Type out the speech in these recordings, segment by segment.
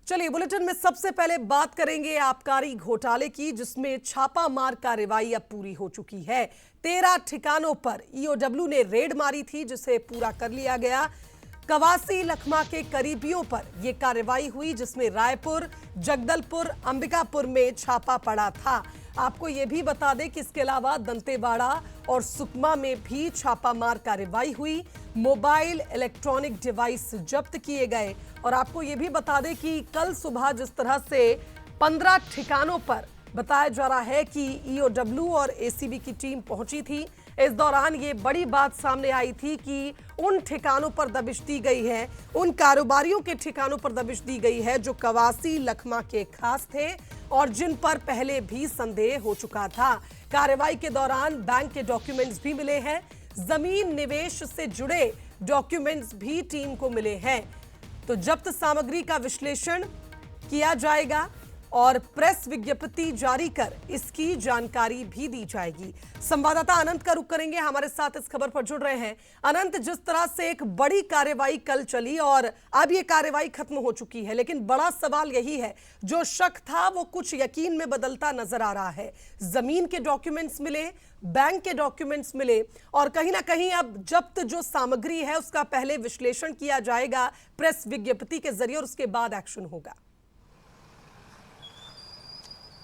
चलिए बुलेटिन में सबसे पहले बात करेंगे आबकारी घोटाले की, जिसमें छापामार कार्रवाई अब पूरी हो चुकी है। 13 ठिकानों पर ईओडब्ल्यू ने रेड मारी थी, जिसे पूरा कर लिया गया। कवासी लखमा के करीबियों पर यह कार्रवाई हुई, जिसमें रायपुर, जगदलपुर, अंबिकापुर में छापा पड़ा था। आपको यह भी बता दें कि इसके अलावा दंतेवाड़ा और सुकमा में भी छापामार कार्रवाई हुई। मोबाइल इलेक्ट्रॉनिक डिवाइस जब्त किए गए। और आपको यह भी बता दें कि कल सुबह जिस तरह से 15 ठिकानों पर बताया जा रहा है कि ईओडब्ल्यू और एसीबी की टीम पहुंची थी, इस दौरान ये बड़ी बात सामने आई थी कि उन ठिकानों पर दबिश दी गई है, उन कारोबारियों के ठिकानों पर दबिश दी गई है जो कवासी लखमा के खास थे और जिन पर पहले भी संदेह हो चुका था। कार्रवाई के दौरान बैंक के डॉक्यूमेंट्स भी मिले हैं, जमीन निवेश से जुड़े डॉक्यूमेंट्स भी टीम को मिले हैं। तो जब्त सामग्री का विश्लेषण किया जाएगा और प्रेस विज्ञप्ति जारी कर इसकी जानकारी भी दी जाएगी। संवाददाता अनंत का रुख करेंगे, हमारे साथ इस खबर पर जुड़ रहे हैं। अनंत, जिस तरह से एक बड़ी कार्रवाई कल चली और अब ये कार्रवाई खत्म हो चुकी है, लेकिन बड़ा सवाल यही है, जो शक था वो कुछ यकीन में बदलता नजर आ रहा है। जमीन के डॉक्यूमेंट्स मिले, बैंक के डॉक्यूमेंट्स मिले और कहीं ना कहीं अब जब्त जो सामग्री है उसका पहले विश्लेषण किया जाएगा प्रेस विज्ञप्ति के जरिए और उसके बाद एक्शन होगा।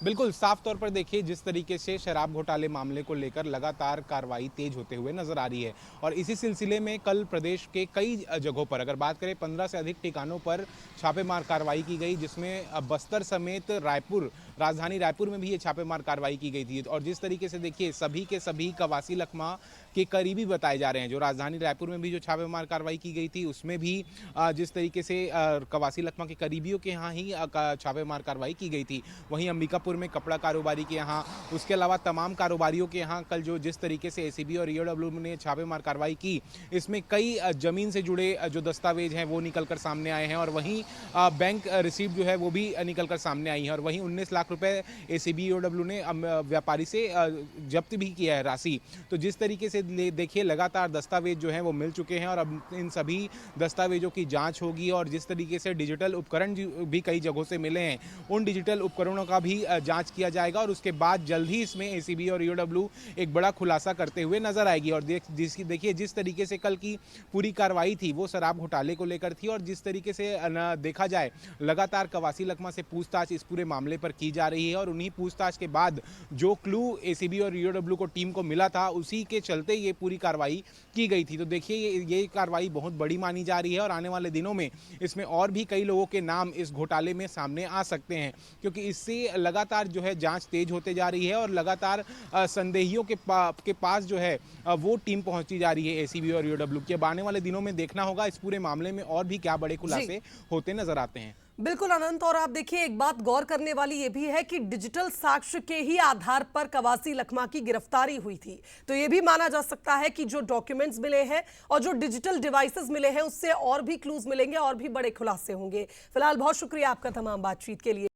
बिल्कुल साफ तौर पर देखिए, जिस तरीके से शराब घोटाले मामले को लेकर लगातार कार्रवाई तेज होते हुए नजर आ रही है और इसी सिलसिले में कल प्रदेश के कई जगहों पर, अगर बात करें 15 से अधिक ठिकानों पर छापेमार कार्रवाई की गई, जिसमें बस्तर समेत रायपुर, राजधानी रायपुर में भी ये छापेमार कार्रवाई की गई थी। और जिस तरीके से देखिए, सभी के सभी कवासी लखमा के करीबी बताए जा रहे हैं। जो राजधानी रायपुर में भी जो छापेमार कार्रवाई की गई थी, उसमें भी जिस तरीके से कवासी लखमा के करीबियों के यहाँ ही छापेमार कार्रवाई की गई थी। वहीं अंबिकापुर में कपड़ा कारोबारी के यहाँ, उसके अलावा तमाम कारोबारियों के यहाँ कल जो जिस तरीके से एसीबी और ईओडब्ल्यू ने छापेमार कार्रवाई की, इसमें कई जमीन से जुड़े जो दस्तावेज हैं वो निकलकर सामने आए हैं और वहीं बैंक रिसीप्ट जो है वो भी निकलकर सामने आई है। और वहीं 19 लाख रुपए एसीबी ईओडब्ल्यू ने व्यापारी से जब्त भी किया है राशि। तो जिस तरीके से देखिए, लगातार दस्तावेज जो हैं वो मिल चुके हैं और अब इन सभी दस्तावेजों की जांच होगी। और जिस तरीके से डिजिटल उपकरण भी कई जगहों से मिले हैं, उन डिजिटल उपकरणों का भी जांच किया जाएगा और उसके बाद जल्द ही इसमें एसीबी और ईओडब्ल्यू एक बड़ा खुलासा करते हुए नजर आएगी। और देखिए, जिस तरीके से कल की पूरी कार्रवाई थी वो शराब घोटाले को लेकर थी और जिस तरीके से देखा जाए, लगातार कवासी लखमा से पूछताछ इस पूरे मामले पर की जा रही है और उन्हीं पूछताछ के बाद जो क्लू एसीबी और ईओडब्ल्यू को टीम को मिला था, उसी के चलते ये पूरी कार्रवाई की गई थी। तो देखिए, ये कार्रवाई बहुत बड़ी मानी जा रही है और आने वाले दिनों में इसमें और भी कई लोगों के नाम इस घोटाले में सामने आ सकते हैं, क्योंकि इससे लगातार जो है जांच तेज होते जा रही है और लगातार संदेहियों के पास जो है वो टीम पहुंचती जा रही है एसीबी और ईओडब्ल्यू की। अब आने वाले दिनों में देखना होगा इस पूरे मामले में और भी क्या बड़े खुलासे होते नजर आते हैं। बिल्कुल अनंत, और आप देखिए, एक बात गौर करने वाली यह भी है कि डिजिटल साक्ष्य के ही आधार पर कवासी लखमा की गिरफ्तारी हुई थी। तो यह भी माना जा सकता है कि जो डॉक्यूमेंट्स मिले हैं और जो डिजिटल डिवाइसेस मिले हैं, उससे और भी क्लूज मिलेंगे और भी बड़े खुलासे होंगे। फिलहाल बहुत शुक्रिया आपका तमाम बातचीत के लिए।